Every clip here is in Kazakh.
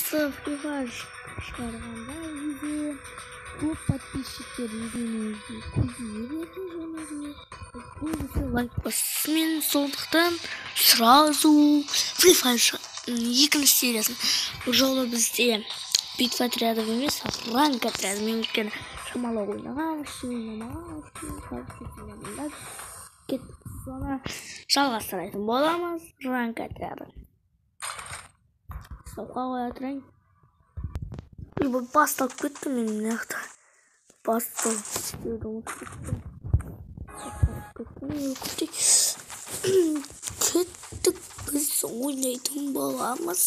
Осы Free шығарғанда видео көп подписчиктеріміздің көзіне көбісі лайк басымен, сондықтан сразу Free Fire екінші сериясын. Бұл жолы бізде битва отрядов емес, ранг отряды. Мен өткен шамалы ойнаған соны жалғастыратын боламыз. Ранг отряды. Сауқа қоя тұрайын. Бұл басталып кетті мен неқті. Басталып кеттік біз ойнайтын боламыз.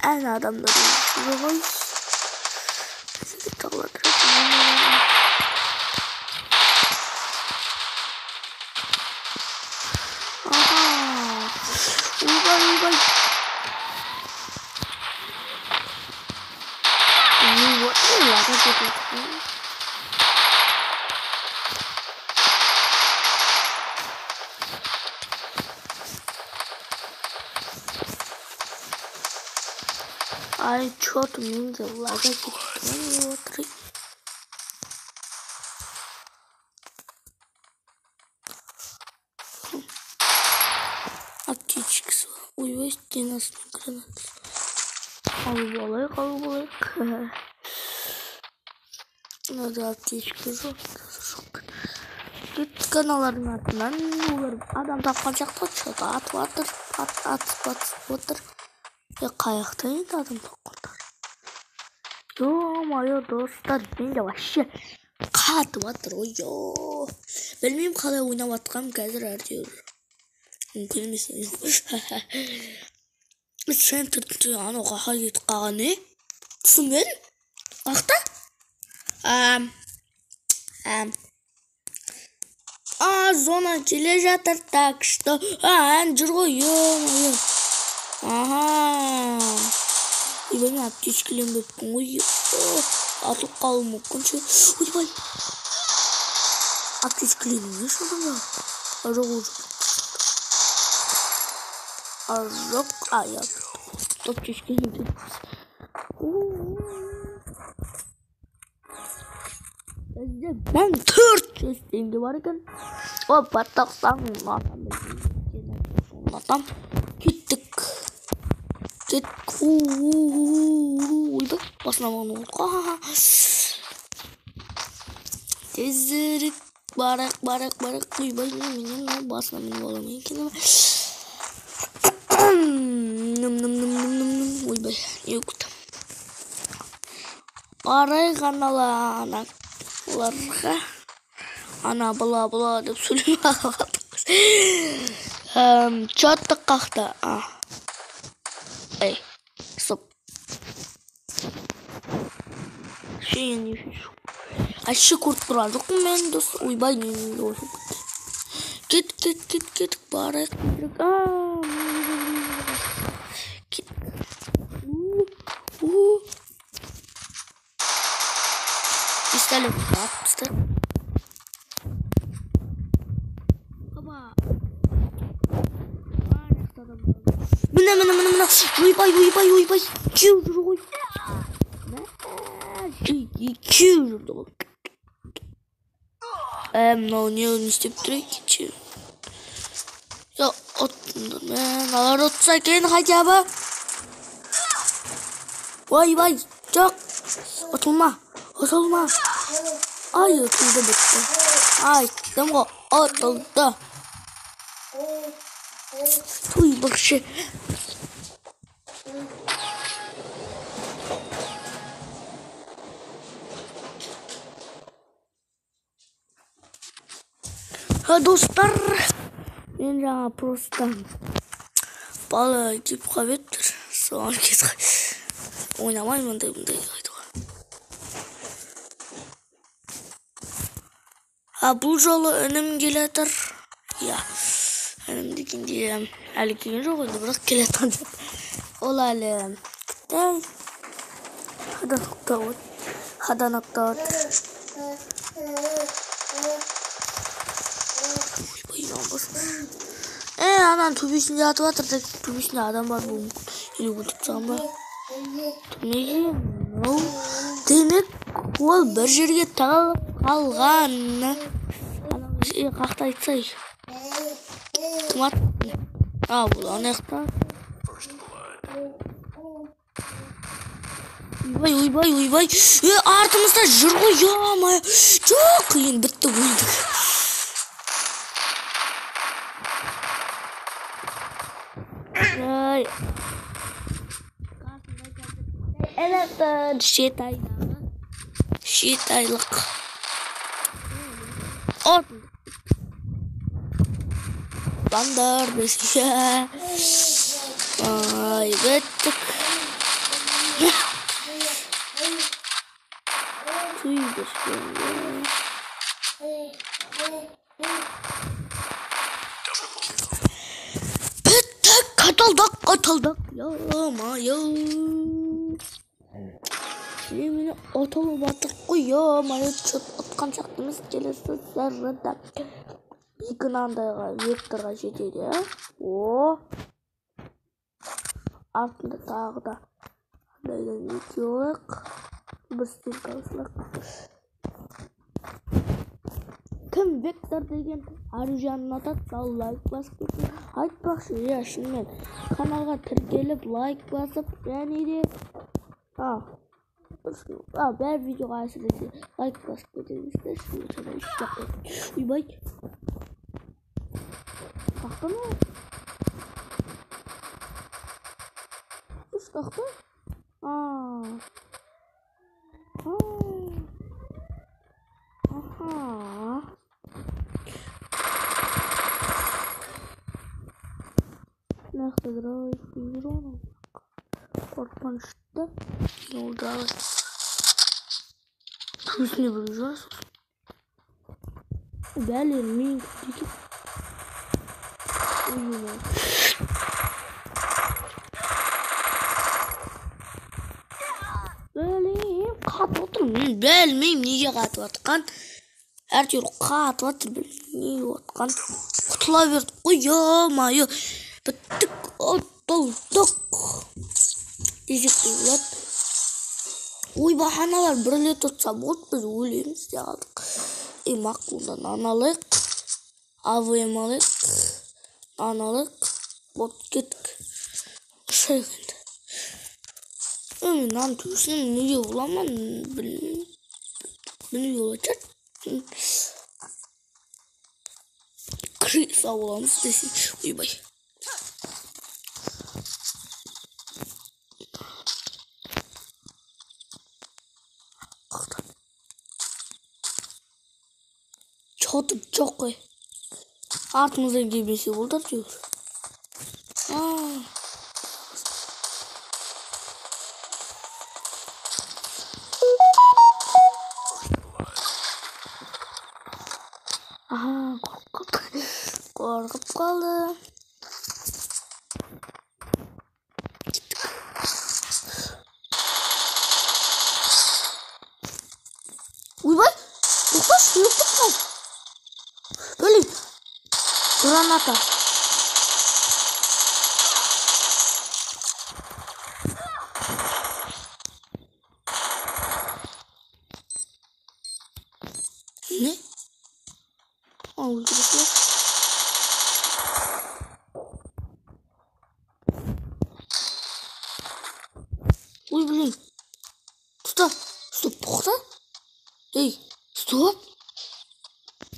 Ән адамдардың жоғай. Uyбай. Ай, чё-то мне лагать смотри. Аптечка. Ой, стена гранат. Албалайк. Надо аптечка жоқ. Каналардың артынан адам тапқан жақта что-то атып отыр. Қаяқта енді адам тапқандар. Ё-моё, достар, мен де вообще қатып отыр. Ой-ё. Білмеймін қалай ойнап атқам қазір әйтеуір. Мүмкін емес. Центрде анау қақа кетіп қалған не? Түсінген? Қақта? Зона келе жатыр. Так что? Ән жүр ғой. Ё-моё. Мен аптечкілен бөппін ғой. Атылып қалу мүмкін ше. Ойбай. Аптечкілен не шылдың ба? Жоқ. Аяқ. Аптечкілен бөппін. Мен 400 теңге бар екен. Баттақсан атам. Кеттік. Ойбай. Басына маңын олға. Тезірік. Барақ. Ойбай. Менен басына менің оламын екен. Ойбай. Не көтім. Арай ғаналана. Оларға ана бла деп сөйлеп қалдық. Чатты қақты. Эй, стоп. Я не вижу. А еще көріп тұрған жоқпын мен дос. Ойбай, не осы кет. Барайық. Пистолет атты. Оба. Мына. Ойбай. Кеу жүр ғой. Кеу жүрді ғой. Мынау не істеп тұр екен? Мен алар отса екен хотя бы. Ойбай. Жоқ. Отылма. Ай, отылды бітті. Айттым ғой, отылды. Туй бұршы. Достар, мен жаңа просто бала кеп қабеттір. Соған кетіп ойнамай мұндай қайтуға. Бұл жолы үнім келетір. Үнім дегенде әлі келген жоқ енді, бірақ келетін деп. Ол әлі хадан оқтауыт. Anan tübüsünde atıp atırsak tübüsünde adam var bu. Yine bu tutsam da. Neyi? Demek ol bir жерге tağılıp қалған. Анам қақта айтсай. Тумат. Бұл анаяқта. Ойбай. Артымызда жүр ғой, я-май. Жоқ, қиын бітті өлдік. Evet, şetaylık. Bandar besi. Ay bittik. Tüydür şimdi. Bittik, katıldık. Ya. Şimdi otalı batık koyuyor. Mayı çöp atkan çaktığımız gelesi zerreden. Yıkınandayga vektorga жетеді ya. O. Артында тағы да андайдан екеуік. Bir стенкасылық. Кім вектор деген ары жанын атады, сал лайк басып кетсін. Айтпақшы, я шынымен каналға тіркеліп лайк басып, және де бәр видеоға әсіресе лайк басып кетіңіздер. Үйбай. Taktı mı? Kuş taktı. Aha. Ne kadar ayıp onu. Korkmanıştı. Ne oldu abi? Biz ne bulacağız? Belirmeyin. Böyle katı oturmuyor. Bilmeyim niye katı atkan. Her türlü katı atır niye atkan. Kutula verdik. Uyumayı. Bittik. Otuldık. Diyecektim lan. Uy bahanalar böyle tutsam ot biz öleyimiz ya aldık. Maklumdan analık. AVM'lik. Analık. Bot gittik. Şey geldi. Lan tüysün niye bulamam beni yol açar. Kriz avlamız desin. Uyubay. Çok koy. Артымызда келмесе болды әйтеуір. Korkup kaldı. Gittik. Uyubay. Yok. Böyle. Granata. Ne? Öldürüyor. Uy bileyim. Stop. Toxta. Ey. Stop.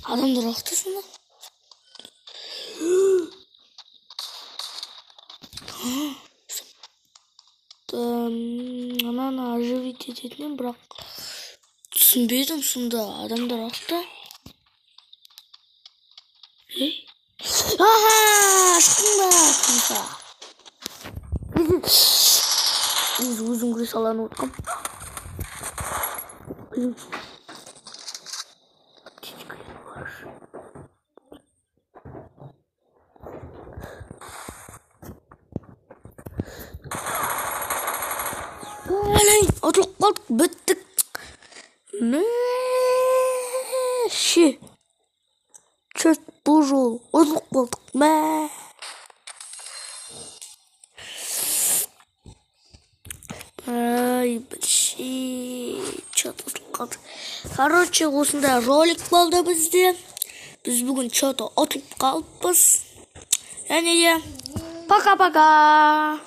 Adamlar ortasında. Anаны оживить ететінен бірақ түсінбедім сонда адамдар алды. Аштың ба кімса. Өзім күре саланы отқам. Отылып қалдық, біттік. Мәші. Чөт бұл жол. Отылып қалдық. ай бір что-то қалды. Короче, осындай ролик болды бізде. Біз бүгін что-то ұтып қалыппыз. Және де пока-пока.